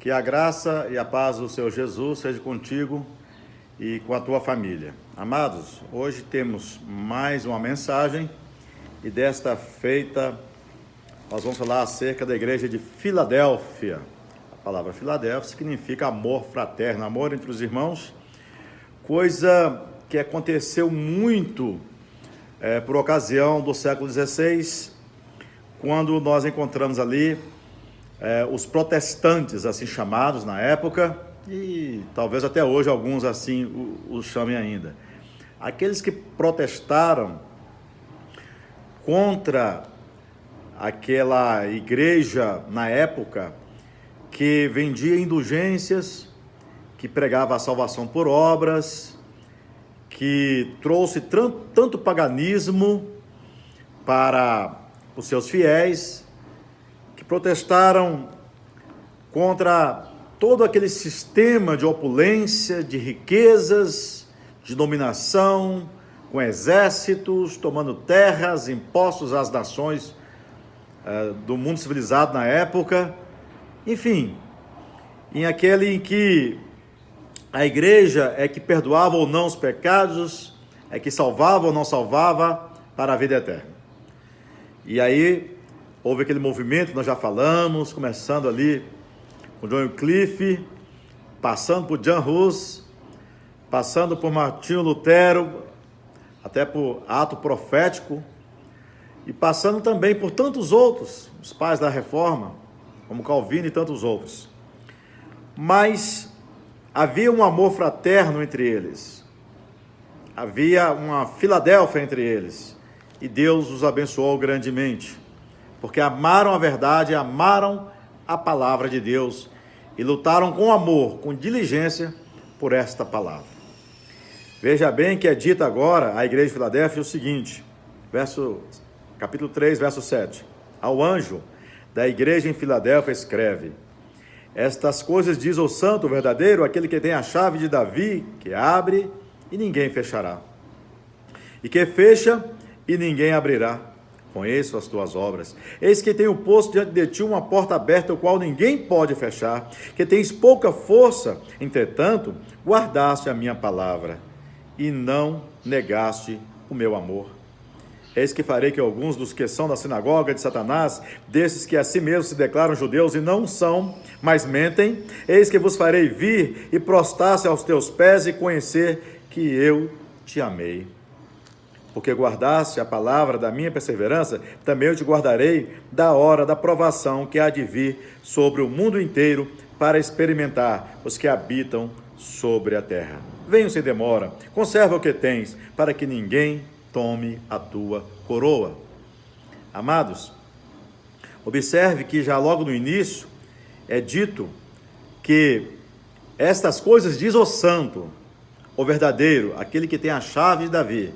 Que a graça e a paz do Senhor Jesus seja contigo e com a tua família. Amados, hoje temos mais uma mensagem e desta feita nós vamos falar acerca da igreja de Filadélfia. A palavra Filadélfia significa amor fraterno, amor entre os irmãos, coisa que aconteceu muito por ocasião do século XVI, quando nós encontramos ali os protestantes, assim chamados na época, e talvez até hoje alguns assim os chamem ainda. Aqueles que protestaram contra aquela igreja na época que vendia indulgências, que pregava a salvação por obras, que trouxe tanto paganismo para os seus fiéis, que protestaram contra todo aquele sistema de opulência, de riquezas, de dominação, com exércitos, tomando terras, impostos às nações do mundo civilizado na época. Enfim, em aquele em que a igreja é que perdoava ou não os pecados, é que salvava ou não salvava para a vida eterna. E aí houve aquele movimento que nós já falamos, começando ali com John Wycliffe, passando por Jan Hus, passando por Martinho Lutero, até por ato profético, e passando também por tantos outros, os pais da Reforma, como Calvino e tantos outros. Mas havia um amor fraterno entre eles, havia uma Filadélfia entre eles, e Deus os abençoou grandemente, porque amaram a verdade, amaram a palavra de Deus e lutaram com amor, com diligência por esta palavra. Veja bem que é dito agora à igreja de Filadélfia o seguinte, capítulo 3, verso 7. Ao anjo da igreja em Filadélfia escreve: estas coisas diz o santo verdadeiro, aquele que tem a chave de Davi, que abre e ninguém fechará, e que fecha e ninguém abrirá. Conheço as tuas obras. Eis que tenho posto diante de ti uma porta aberta, o qual ninguém pode fechar, que tens pouca força, entretanto, guardaste a minha palavra, e não negaste o meu amor. Eis que farei que alguns dos que são da sinagoga de Satanás, desses que a si mesmos se declaram judeus e não são, mas mentem, eis que vos farei vir e prostrar-se aos teus pés e conhecer que eu te amei. Porque guardaste a palavra da minha perseverança, também eu te guardarei da hora da provação que há de vir sobre o mundo inteiro para experimentar os que habitam sobre a terra. Venho sem demora, conserva o que tens, para que ninguém tome a tua coroa. Amados, observe que já logo no início é dito que estas coisas diz o santo, o verdadeiro, aquele que tem a chave de Davi.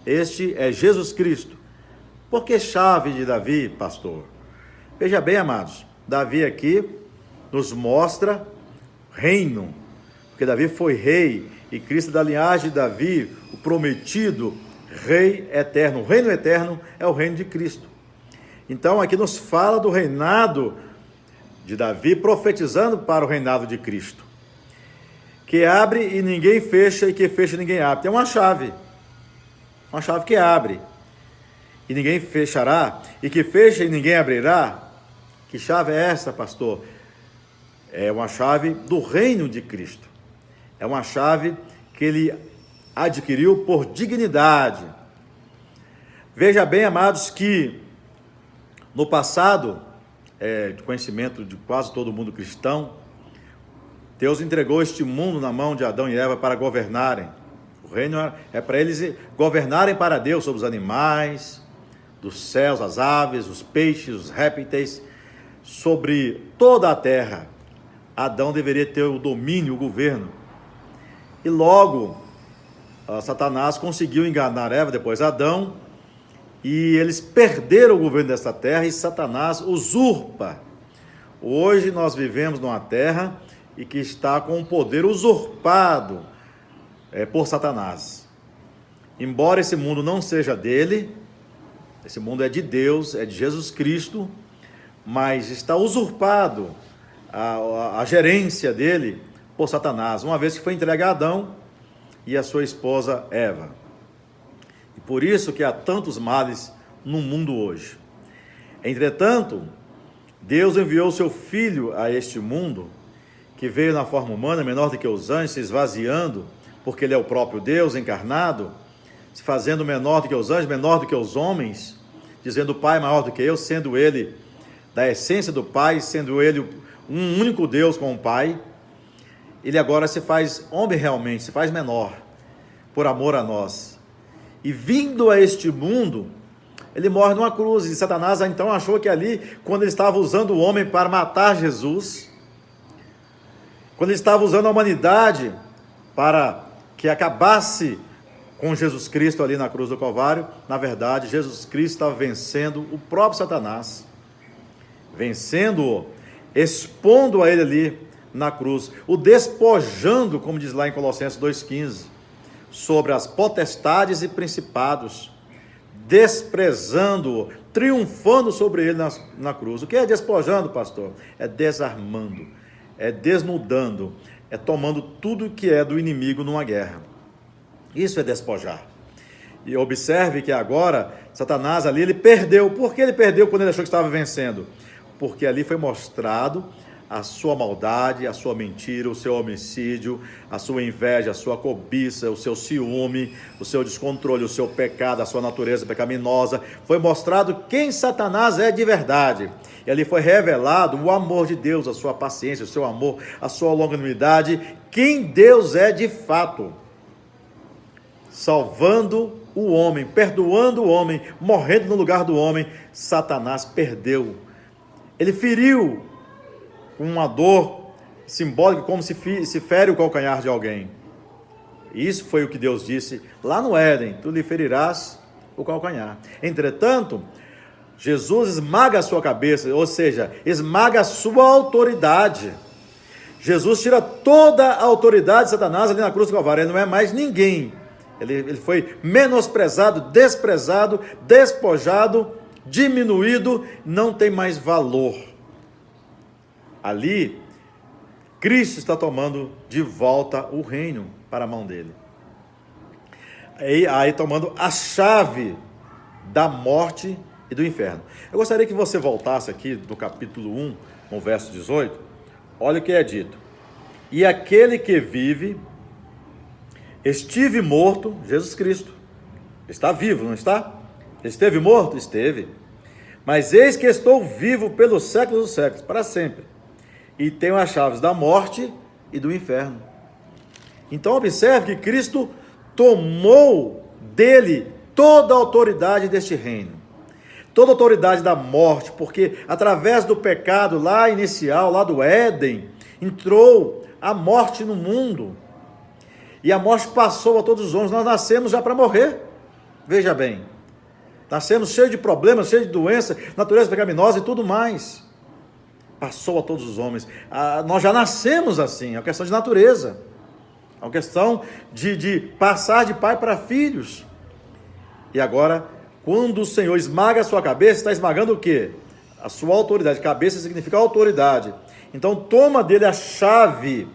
Este é Jesus Cristo. Por que chave de Davi, pastor? Veja bem, amados, Davi aqui nos mostra reino, porque Davi foi rei e Cristo da linhagem de Davi, o prometido rei eterno. O reino eterno é o reino de Cristo. Então aqui nos fala do reinado de Davi, profetizando para o reinado de Cristo, que abre e ninguém fecha, e que fecha e ninguém abre. Tem uma chave que abre e ninguém fechará, e que fecha e ninguém abrirá. Que chave é essa, pastor? É uma chave do reino de Cristo, é uma chave que ele adquiriu por dignidade. Veja bem, amados, que no passado, de conhecimento de quase todo mundo cristão, Deus entregou este mundo na mão de Adão e Eva para governarem. O reino é para eles governarem para Deus sobre os animais, dos céus, as aves, os peixes, os répteis, sobre toda a terra. Adão deveria ter o domínio, o governo. E logo, Satanás conseguiu enganar Eva, depois Adão, e eles perderam o governo dessa terra e Satanás usurpa. Hoje nós vivemos numa terra e que está com o poder usurpado por Satanás. Embora esse mundo não seja dele, esse mundo é de Deus, é de Jesus Cristo, mas está usurpado a gerência dele por Satanás, uma vez que foi entregue a Adão e a sua esposa Eva. E por isso que há tantos males no mundo hoje. Entretanto, Deus enviou seu Filho a este mundo, que veio na forma humana, menor do que os anjos, se esvaziando, porque ele é o próprio Deus encarnado, se fazendo menor do que os anjos, menor do que os homens, dizendo: o Pai é maior do que eu, sendo ele da essência do Pai, sendo ele um único Deus com o Pai. Ele agora se faz homem realmente, se faz menor, por amor a nós. E vindo a este mundo, ele morre numa cruz, e Satanás então achou que ali, quando ele estava usando o homem para matar Jesus, quando ele estava usando a humanidade para que acabasse com Jesus Cristo ali na cruz do Calvário, na verdade, Jesus Cristo estava vencendo o próprio Satanás, vencendo-o, expondo a ele ali na cruz, o despojando, como diz lá em Colossenses 2,15, sobre as potestades e principados, desprezando-o, triunfando sobre ele na cruz. O que é despojando, pastor? É desarmando, é desnudando, é tomando tudo que é do inimigo numa guerra. Isso é despojar. E observe que agora, Satanás ali, ele perdeu. Por que ele perdeu quando ele achou que estava vencendo? Porque ali foi mostrado a sua maldade, a sua mentira, o seu homicídio, a sua inveja, a sua cobiça, o seu ciúme, o seu descontrole, o seu pecado, a sua natureza pecaminosa. Foi mostrado quem Satanás é de verdade. E ali foi revelado o amor de Deus, a sua paciência, o seu amor, a sua longanimidade, quem Deus é de fato. Salvando o homem, perdoando o homem, morrendo no lugar do homem, Satanás perdeu. Ele feriu com uma dor simbólica, como se fere o calcanhar de alguém. Isso foi o que Deus disse lá no Éden: tu lhe ferirás o calcanhar. Entretanto, Jesus esmaga a sua cabeça, ou seja, esmaga a sua autoridade. Jesus tira toda a autoridade de Satanás ali na cruz do Calvário. Ele não é mais ninguém. Ele foi menosprezado, desprezado, despojado, diminuído, não tem mais valor. Ali, Cristo está tomando de volta o reino para a mão dele. Aí tomando a chave da morte e do inferno. Eu gostaria que você voltasse aqui no capítulo 1, no verso 18. Olha o que é dito: e aquele que vive, estive morto, Jesus Cristo, está vivo, não está? Esteve morto? Esteve. Mas eis que estou vivo pelos séculos dos séculos, para sempre. E tenho as chaves da morte e do inferno. Então observe que Cristo tomou dele toda a autoridade deste reino. Toda a autoridade da morte, porque através do pecado lá inicial, lá do Éden, entrou a morte no mundo. E a morte passou a todos os homens. Nós nascemos já para morrer. Veja bem. Nascemos cheios de problemas, cheios de doença, natureza pecaminosa e tudo mais. Passou a todos os homens. Nós já nascemos assim. É uma questão de natureza. É uma questão de passar de pai para filhos. E agora, quando o Senhor esmaga a sua cabeça, está esmagando o quê? A sua autoridade. Cabeça significa autoridade. Então toma dele a chave.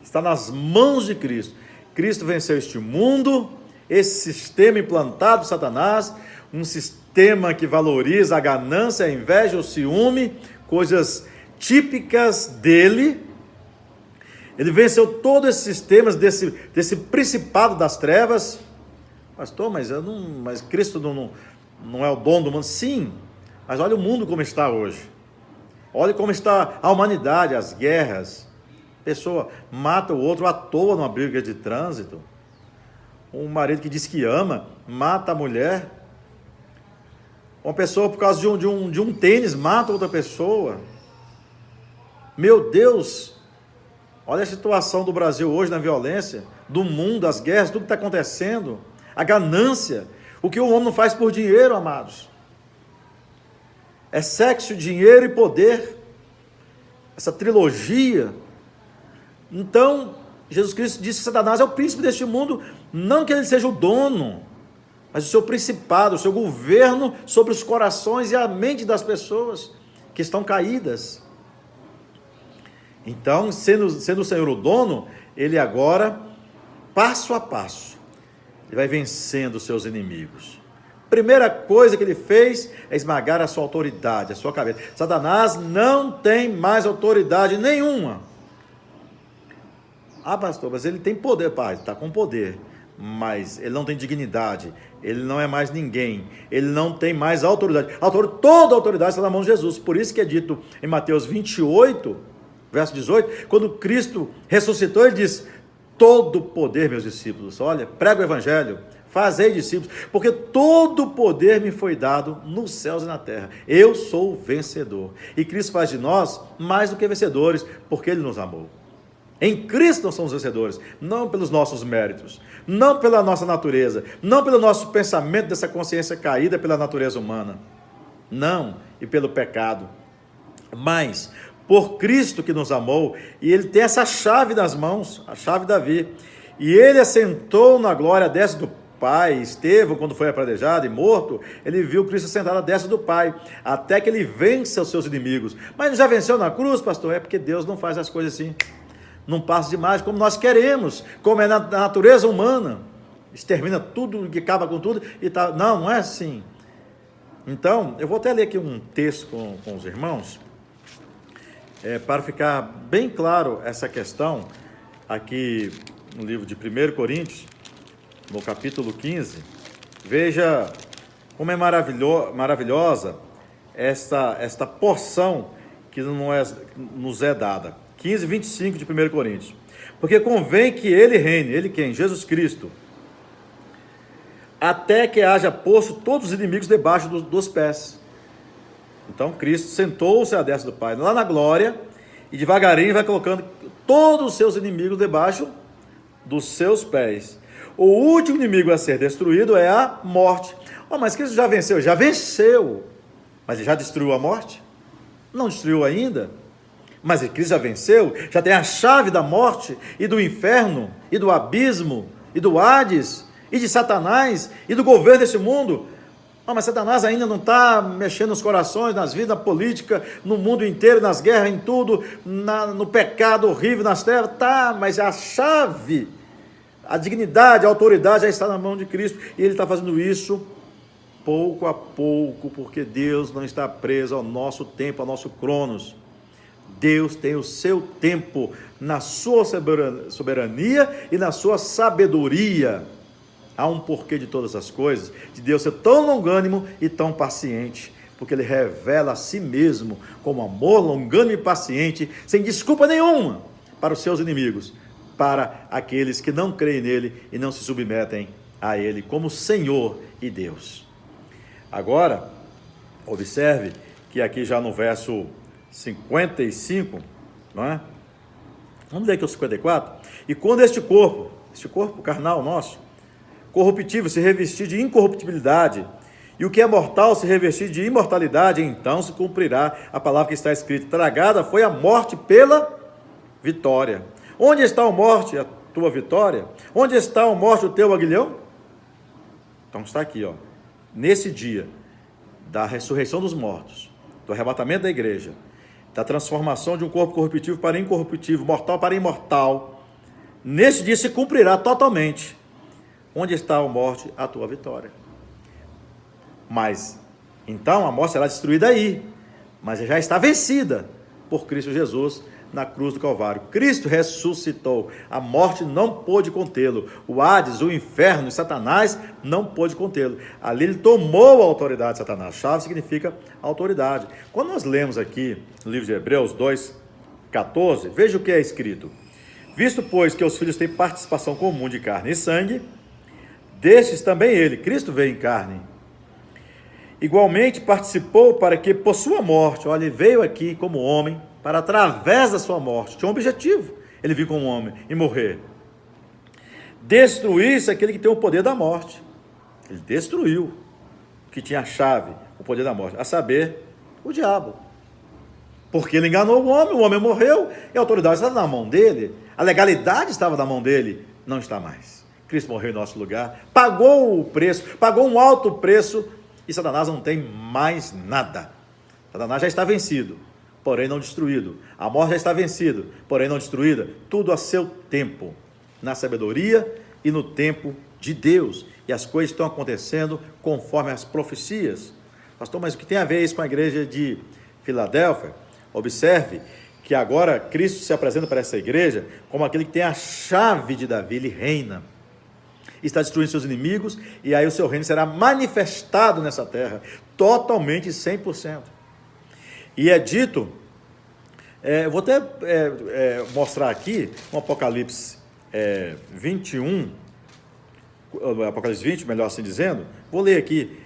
Está nas mãos de Cristo. Cristo venceu este mundo, esse sistema implantado por Satanás, um sistema que valoriza a ganância, a inveja, o ciúme, coisas típicas dele. Ele venceu todos esses sistemas desse principado das trevas. Pastor, mas Cristo não é o dono do mundo? Sim, mas olha o mundo como está hoje. Olha como está a humanidade, as guerras. Pessoa mata o outro à toa numa briga de trânsito. Um marido que diz que ama, mata a mulher. Uma pessoa, por causa de um tênis, mata outra pessoa. Meu Deus! Olha a situação do Brasil hoje na violência, do mundo, as guerras, tudo que está acontecendo. A ganância. O que o homem não faz por dinheiro, amados. É sexo, dinheiro e poder. Essa trilogia. Então, Jesus Cristo disse que Satanás é o príncipe deste mundo, não que ele seja o dono, mas o seu principado, o seu governo sobre os corações e a mente das pessoas que estão caídas. Então, sendo o Senhor o dono, ele agora, passo a passo, ele vai vencendo os seus inimigos. Primeira coisa que ele fez é esmagar a sua autoridade, a sua cabeça. Satanás não tem mais autoridade nenhuma. Ah, pastor, mas ele tem poder, pai, está com poder, mas ele não tem dignidade, ele não é mais ninguém, ele não tem mais autoridade. Toda a autoridade está na mão de Jesus. Por isso que é dito em Mateus 28, verso 18, quando Cristo ressuscitou, ele diz: todo o poder, meus discípulos, olha, prega o evangelho, fazei discípulos, porque todo o poder me foi dado nos céus e na terra. Eu sou o vencedor. E Cristo faz de nós mais do que vencedores, porque ele nos amou. Em Cristo nós somos vencedores, não pelos nossos méritos, não pela nossa natureza, não pelo nosso pensamento dessa consciência caída pela natureza humana, não, e pelo pecado, mas por Cristo que nos amou, e ele tem essa chave nas mãos, a chave de Davi, e ele assentou na glória à destra do Pai. Estevão, quando foi apedrejado e morto, ele viu Cristo sentado à destra do Pai, até que ele vença os seus inimigos. Mas já venceu na cruz, pastor? É porque Deus não faz as coisas assim, não passa de mágica como nós queremos, como é na natureza humana, extermina tudo, que acaba com tudo, e tá. Não é assim. Então, eu vou até ler aqui um texto com os irmãos, para ficar bem claro essa questão, aqui no livro de 1 Coríntios, no capítulo 15, veja como é maravilhosa esta porção que nos é dada. 15, 25 de 1 Coríntios. Porque convém que ele reine, ele quem? Jesus Cristo, até que haja posto todos os inimigos debaixo dos pés. Então Cristo sentou-se à destra do Pai, lá na glória, e devagarinho vai colocando todos os seus inimigos debaixo dos seus pés. O último inimigo a ser destruído é a morte. Mas Cristo já venceu? Já venceu. Mas ele já destruiu a morte? Não destruiu ainda. Mas Cristo já venceu, já tem a chave da morte e do inferno e do abismo e do Hades e de Satanás e do governo desse mundo. Mas Satanás ainda não está mexendo nos corações, nas vidas, na política, no mundo inteiro, nas guerras, em tudo, no pecado horrível, nas trevas. Tá, mas a chave, a dignidade, a autoridade já está na mão de Cristo, e ele está fazendo isso pouco a pouco, porque Deus não está preso ao nosso tempo, ao nosso cronos. Deus tem o seu tempo na sua soberania e na sua sabedoria. Há um porquê de todas as coisas, de Deus ser tão longânimo e tão paciente, porque ele revela a si mesmo como amor longânimo e paciente, sem desculpa nenhuma, para os seus inimigos, para aqueles que não creem nele e não se submetem a ele como Senhor e Deus. Agora, observe que aqui já no verso 55, não é? Vamos ler aqui o 54. E quando este corpo carnal nosso, corruptível, se revestir de incorruptibilidade, e o que é mortal se revestir de imortalidade, então se cumprirá a palavra que está escrita: tragada foi a morte pela vitória. Onde está a morte, a tua vitória? Onde está a morte, o teu aguilhão? Então está aqui, nesse dia da ressurreição dos mortos, do arrebatamento da igreja, da transformação de um corpo corruptível para incorruptível, mortal para imortal, nesse dia se cumprirá totalmente. Onde está a morte, a tua vitória. Mas, então, a morte será destruída aí, mas já está vencida por Cristo Jesus na cruz do Calvário. Cristo ressuscitou, a morte não pôde contê-lo, o Hades, o inferno e Satanás não pôde contê-lo. Ali ele tomou a autoridade de Satanás. Chave significa autoridade. Quando nós lemos aqui no livro de Hebreus 2:14, veja o que é escrito: visto, pois, que os filhos têm participação comum de carne e sangue, destes também ele, Cristo, veio em carne, igualmente participou para que por sua morte, olha, ele veio aqui como homem, para através da sua morte, tinha um objetivo, ele veio como homem e morrer, destruir-se aquele que tem o poder da morte. Ele destruiu o que tinha a chave, o poder da morte, a saber, o diabo, porque ele enganou o homem morreu, e a autoridade estava na mão dele, a legalidade estava na mão dele, não está mais. Cristo morreu em nosso lugar, pagou o preço, pagou um alto preço, e Satanás não tem mais nada. Satanás já está vencido. porém não destruído. A morte já está vencida, porém não destruída. Tudo a seu tempo, na sabedoria e no tempo de Deus. E as coisas estão acontecendo conforme as profecias. Pastor, mas o que tem a ver isso com a igreja de Filadélfia? Observe que agora Cristo se apresenta para essa igreja como aquele que tem a chave de Davi, ele reina. Está destruindo seus inimigos, e aí o seu reino será manifestado nessa terra, totalmente 100%. E é dito, vou até mostrar aqui, no Apocalipse 21, Apocalipse 20, melhor assim dizendo, vou ler aqui,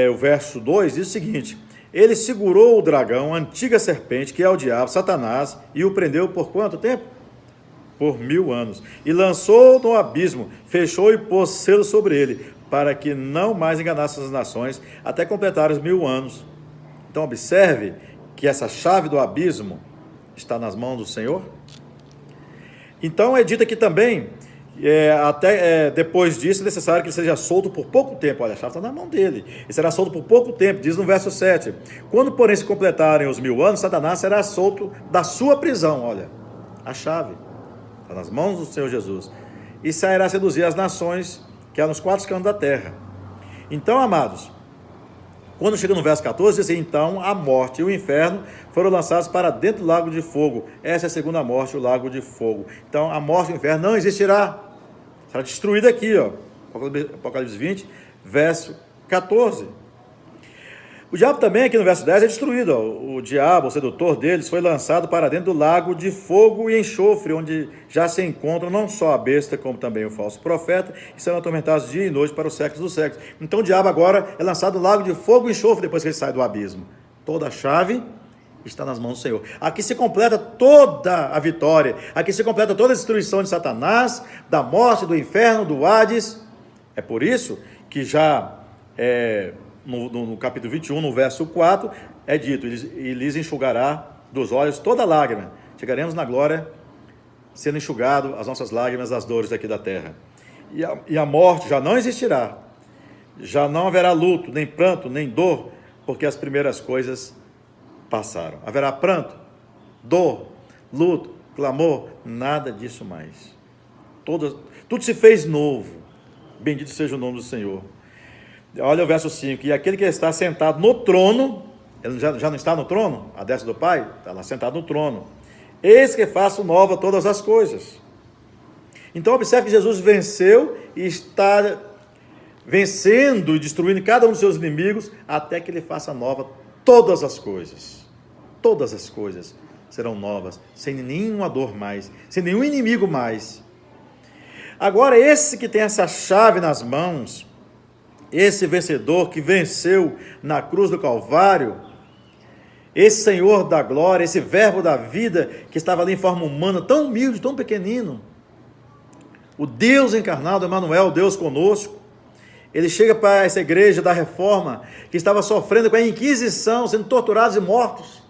o verso 2, diz o seguinte: ele segurou o dragão, a antiga serpente, que é o diabo, Satanás, e o prendeu por quanto tempo? Por 1000 anos, e lançou no abismo, fechou e pôs selo sobre ele, para que não mais enganasse as nações, até completar os 1000 anos. Então observe que essa chave do abismo está nas mãos do Senhor. Então é dito aqui também, depois disso é necessário que ele seja solto por pouco tempo. Olha, a chave está na mão dele, e será solto por pouco tempo, diz no verso 7, quando porém se completarem os 1000 anos, Satanás será solto da sua prisão. Olha, a chave está nas mãos do Senhor Jesus, e sairá a seduzir as nações que há nos 4 cantos da terra. Então, amados, quando chega no verso 14, diz assim: então a morte e o inferno foram lançados para dentro do lago de fogo. Essa é a segunda morte, o lago de fogo. Então a morte e o inferno não existirá, será destruída aqui, ó, Apocalipse 20, verso 14. O diabo também, aqui no verso 10, é destruído. Ó. O diabo, o sedutor deles, foi lançado para dentro do lago de fogo e enxofre, onde já se encontram não só a besta, como também o falso profeta, e serão atormentados dia e noite para os séculos dos séculos. Então o diabo agora é lançado no lago de fogo e enxofre, depois que ele sai do abismo. Toda a chave está nas mãos do Senhor. Aqui se completa toda a vitória, aqui se completa toda a destruição de Satanás, da morte, do inferno, do Hades. É por isso que já no capítulo 21, no verso 4, é dito: e lhes enxugará dos olhos toda lágrima. Chegaremos na glória, sendo enxugado as nossas lágrimas, as dores daqui da terra. E a morte já não existirá, já não haverá luto, nem pranto, nem dor, porque as primeiras coisas passaram. Haverá pranto, dor, luto, clamor, nada disso mais. Tudo se fez novo. Bendito seja o nome do Senhor. Olha o verso 5, e aquele que está sentado no trono, ele já não está no trono, a destra do Pai, está lá sentado no trono, eis que faço nova todas as coisas. Então observe que Jesus venceu e está vencendo e destruindo cada um dos seus inimigos, até que ele faça nova todas as coisas. Todas as coisas serão novas, sem nenhuma dor mais, sem nenhum inimigo mais. Agora esse que tem essa chave nas mãos, esse vencedor que venceu na cruz do Calvário, esse Senhor da glória, esse verbo da vida que estava ali em forma humana, tão humilde, tão pequenino, o Deus encarnado, Emmanuel, Deus conosco, ele chega para essa igreja da Reforma, que estava sofrendo com a Inquisição, sendo torturados e mortos.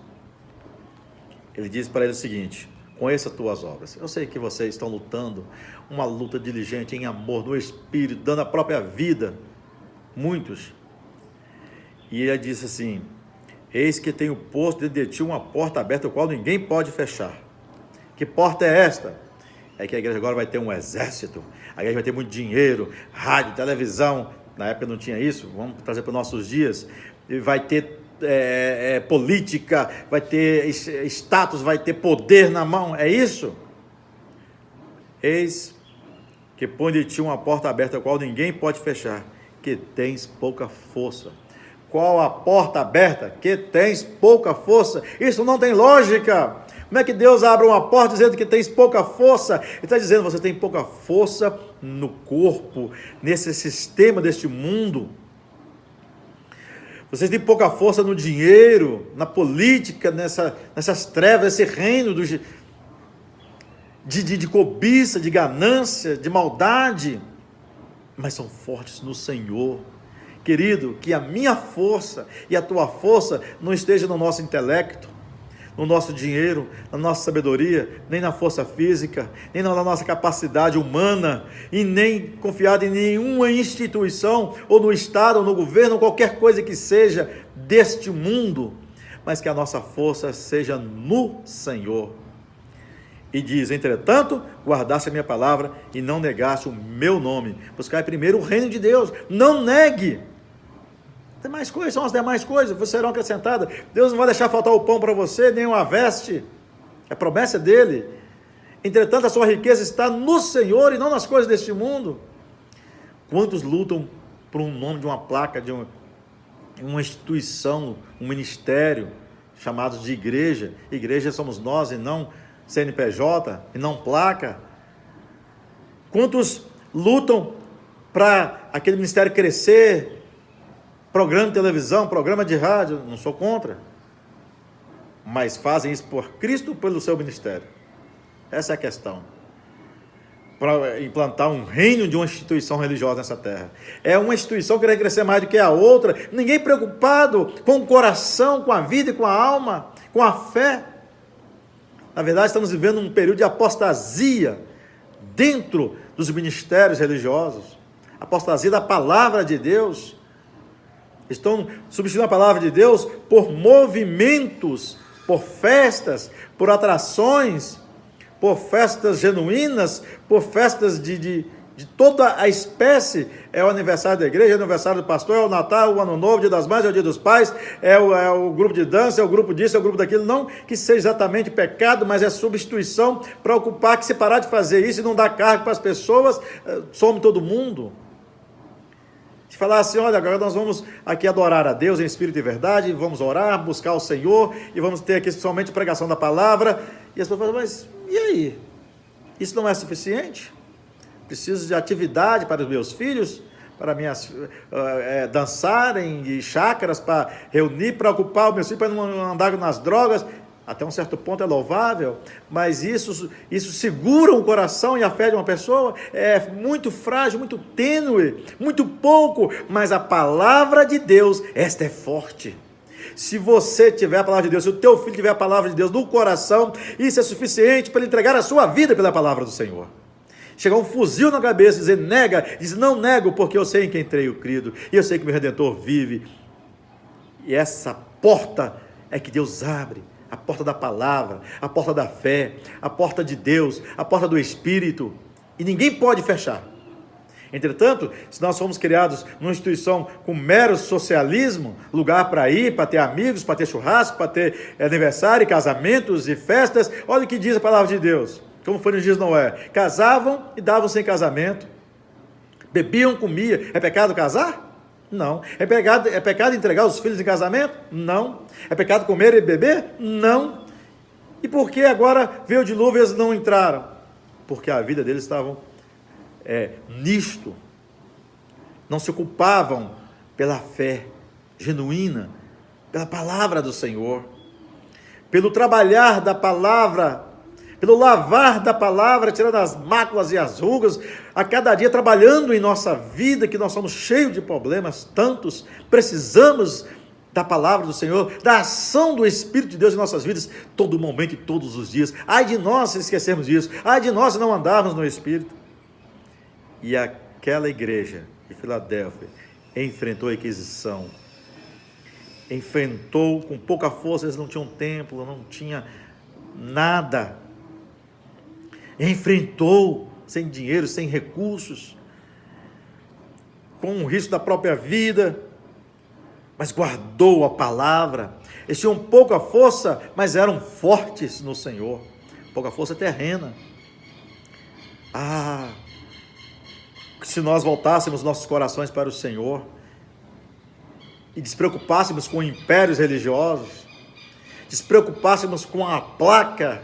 Ele diz para ele o seguinte: conheça as tuas obras. Eu sei que vocês estão lutando, uma luta diligente em amor, no Espírito, dando a própria vida, muitos. E ele disse assim: eis que tenho posto dentro de ti uma porta aberta, a qual ninguém pode fechar. Que porta é esta? É que a igreja agora vai ter um exército, a igreja vai ter muito dinheiro, rádio, televisão. Na época não tinha isso, vamos trazer para os nossos dias. E vai ter política, vai ter status, vai ter poder na mão. É isso? Eis que põe de ti uma porta aberta, a qual ninguém pode fechar, que tens pouca força. Qual a porta aberta? Que tens pouca força. Isso não tem lógica. Como é que Deus abre uma porta dizendo que tens pouca força? Ele está dizendo: você tem pouca força no corpo, nesse sistema deste mundo. Vocês têm pouca força no dinheiro, na política, nessas trevas, esse reino de cobiça, de ganância, de maldade. Mas são fortes no Senhor. Querido, que a minha força e a tua força não esteja no nosso intelecto, no nosso dinheiro, na nossa sabedoria, nem na força física, nem na nossa capacidade humana, e nem confiado em nenhuma instituição, ou no Estado, ou no governo, ou qualquer coisa que seja deste mundo, mas que a nossa força seja no Senhor. E diz: entretanto, guardaste a minha palavra e não negaste o meu nome. Buscai primeiro o reino de Deus, não negue. Demais coisas são as demais coisas, você serão acrescentadas. Deus não vai deixar faltar o pão para você, nem uma veste. É promessa dele. Entretanto, a sua riqueza está no Senhor e não nas coisas deste mundo. Quantos lutam por um nome de uma placa, de uma instituição, um ministério, chamados de igreja? Igreja somos nós e não CNPJ, e não placa. Quantos lutam para aquele ministério crescer? Programa de televisão, programa de rádio, não sou contra, mas fazem isso por Cristo ou pelo seu ministério? Essa é a questão. Para implantar um reino de uma instituição religiosa nessa terra. É uma instituição que quer crescer mais do que a outra, ninguém preocupado com o coração, com a vida e com a alma, com a fé. Na verdade, estamos vivendo um período de apostasia dentro dos ministérios religiosos, apostasia da palavra de Deus. Estão substituindo a palavra de Deus por movimentos, por festas, por atrações, por festas genuínas, por festas de toda a espécie. É o aniversário da igreja, é o aniversário do pastor, é o Natal, o Ano Novo, o Dia das Mães, é o Dia dos Pais, é o grupo de dança, é o grupo disso, é o grupo daquilo. Não que seja exatamente pecado, mas é substituição para ocupar, que se parar de fazer isso e não dar cargo para as pessoas, some todo mundo. Se falar assim: olha, agora nós vamos aqui adorar a Deus em espírito e verdade, vamos orar, buscar o Senhor, e vamos ter aqui somente pregação da palavra, e as pessoas falam: mas e aí? Isso não é suficiente? Preciso de atividade para os meus filhos, para minhas dançarem, e chácaras para reunir, para ocupar os meus filhos, para não andar nas drogas. Até um certo ponto é louvável, mas isso segura o coração e a fé de uma pessoa. É muito frágil, muito tênue, muito pouco, mas a palavra de Deus, esta é forte. Se você tiver a palavra de Deus, se o teu filho tiver a palavra de Deus no coração, isso é suficiente para ele entregar a sua vida pela palavra do Senhor. Chegar um fuzil na cabeça e dizer: nega, diz: não nego, porque eu sei em quem creio crido, e eu sei que meu Redentor vive. E essa porta é que Deus abre. A porta da palavra, a porta da fé, a porta de Deus, a porta do Espírito, e ninguém pode fechar. Entretanto, se nós fomos criados numa instituição com mero socialismo, lugar para ir, para ter amigos, para ter churrasco, para ter aniversário, casamentos e festas, olha o que diz a palavra de Deus, como foi nos dias de Noé: casavam e davam sem casamento, bebiam, comiam. É pecado casar? Não. É pecado entregar os filhos em casamento? Não. É pecado comer e beber? Não. E por que agora veio o dilúvio e eles não entraram? Porque a vida deles estava nisto. Não se ocupavam pela fé genuína, pela palavra do Senhor, pelo trabalhar da palavra, pelo lavar da palavra, tirando as máculas e as rugas, a cada dia trabalhando em nossa vida, que nós somos cheios de problemas, tantos, precisamos da palavra do Senhor, da ação do Espírito de Deus em nossas vidas, todo momento e todos os dias. Ai de nós se esquecermos disso, ai de nós se não andarmos no Espírito. E aquela igreja de Filadélfia enfrentou a Inquisição, enfrentou com pouca força, eles não tinham templo, não tinha nada, enfrentou sem dinheiro, sem recursos, com o risco da própria vida, mas guardou a palavra. Eles tinham pouca força, mas eram fortes no Senhor. Pouca força terrena. Se nós voltássemos nossos corações para o Senhor e despreocupássemos com impérios religiosos, despreocupássemos com a placa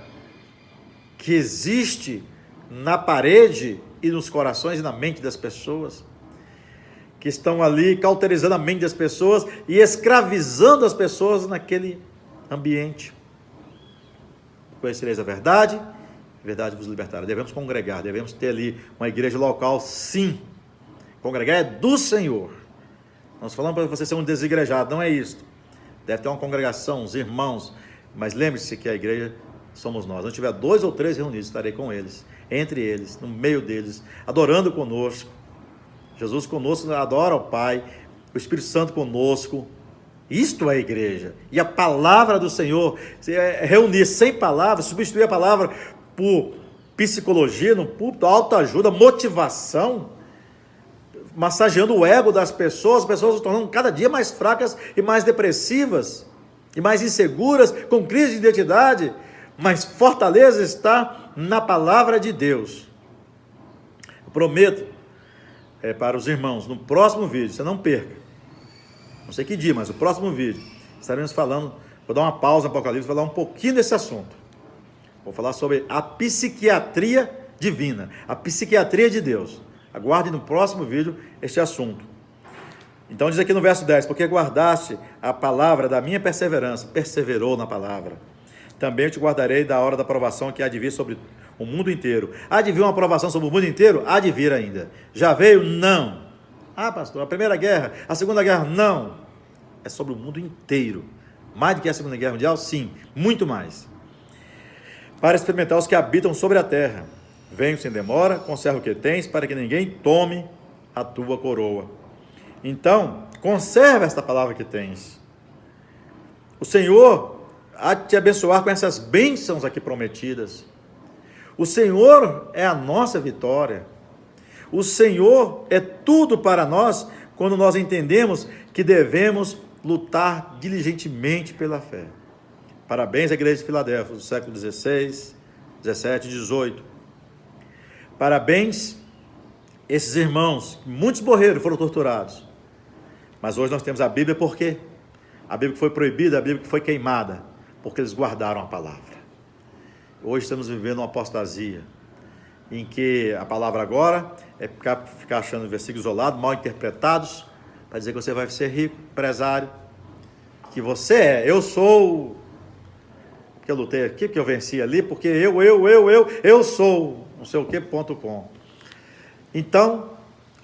que existe na parede e nos corações e na mente das pessoas, que estão ali cauterizando a mente das pessoas e escravizando as pessoas naquele ambiente. Conhecereis a verdade vos libertará. Devemos congregar, devemos ter ali uma igreja local, sim. Congregar é do Senhor. Nós falamos para você ser um desigrejado, não é isso. Deve ter uma congregação, os irmãos, mas lembre-se que a igreja somos nós. Onde tiver 2 ou 3 reunidos, estarei com eles, entre eles, no meio deles, adorando conosco. Jesus conosco adora ao Pai, o Espírito Santo conosco, Isto é a igreja. E a palavra do Senhor, reunir 100 palavras, substituir a palavra por psicologia no púlpito, autoajuda, motivação, massageando o ego das pessoas, as pessoas se tornando cada dia mais fracas e mais depressivas, e mais inseguras, com crise de identidade. Mas fortaleza está na palavra de Deus. Eu prometo para os irmãos, no próximo vídeo, você não perca, não sei que dia, mas o próximo vídeo, estaremos falando, vou dar uma pausa no Apocalipse, vou falar um pouquinho desse assunto. Vou falar sobre a psiquiatria divina, a psiquiatria de Deus. Aguarde no próximo vídeo este assunto. Então diz aqui no verso 10, porque guardaste a palavra da minha perseverança, perseverou na palavra. Também eu te guardarei da hora da provação que há de vir sobre o mundo inteiro. Há de vir uma provação sobre o mundo inteiro? Há de vir ainda. Já veio? Não. Ah, pastor, a primeira guerra, a segunda guerra? Não. É sobre o mundo inteiro. Mais do que a Segunda Guerra Mundial? Sim, muito mais. Para experimentar os que habitam sobre a terra. Venho sem demora, conserva o que tens, para que ninguém tome a tua coroa. Então, conserva esta palavra que tens. O Senhor há de te abençoar com essas bênçãos aqui prometidas. O Senhor é a nossa vitória. O Senhor é tudo para nós quando nós entendemos que devemos lutar diligentemente pela fé. Parabéns à igreja de Filadélfia do século XVI, XVII, XVIII. Parabéns esses irmãos, muitos morreram, foram torturados. Mas hoje nós temos a Bíblia por quê? A Bíblia que foi proibida, a Bíblia que foi queimada, porque eles guardaram a palavra. Hoje estamos vivendo uma apostasia, em que a palavra agora é ficar achando versículos isolados, mal interpretados, para dizer que você vai ser rico, empresário, que você eu sou, que eu lutei aqui, que eu venci ali, porque eu sou, não sei o que.com. Então,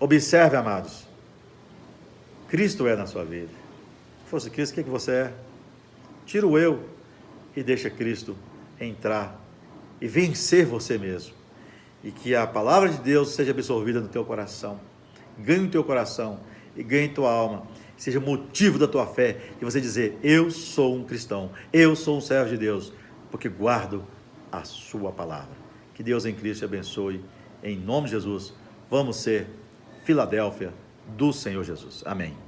observe, amados, Cristo é na sua vida. Se fosse Cristo, o que você é? Tira o eu e deixa Cristo entrar e vencer você mesmo. E que a palavra de Deus seja absorvida no teu coração, ganhe o teu coração e ganhe tua alma, seja motivo da tua fé, e você dizer, eu sou um cristão, eu sou um servo de Deus, porque guardo a sua palavra. Que Deus em Cristo te abençoe, em nome de Jesus. Vamos ser Filadélfia do Senhor Jesus. Amém.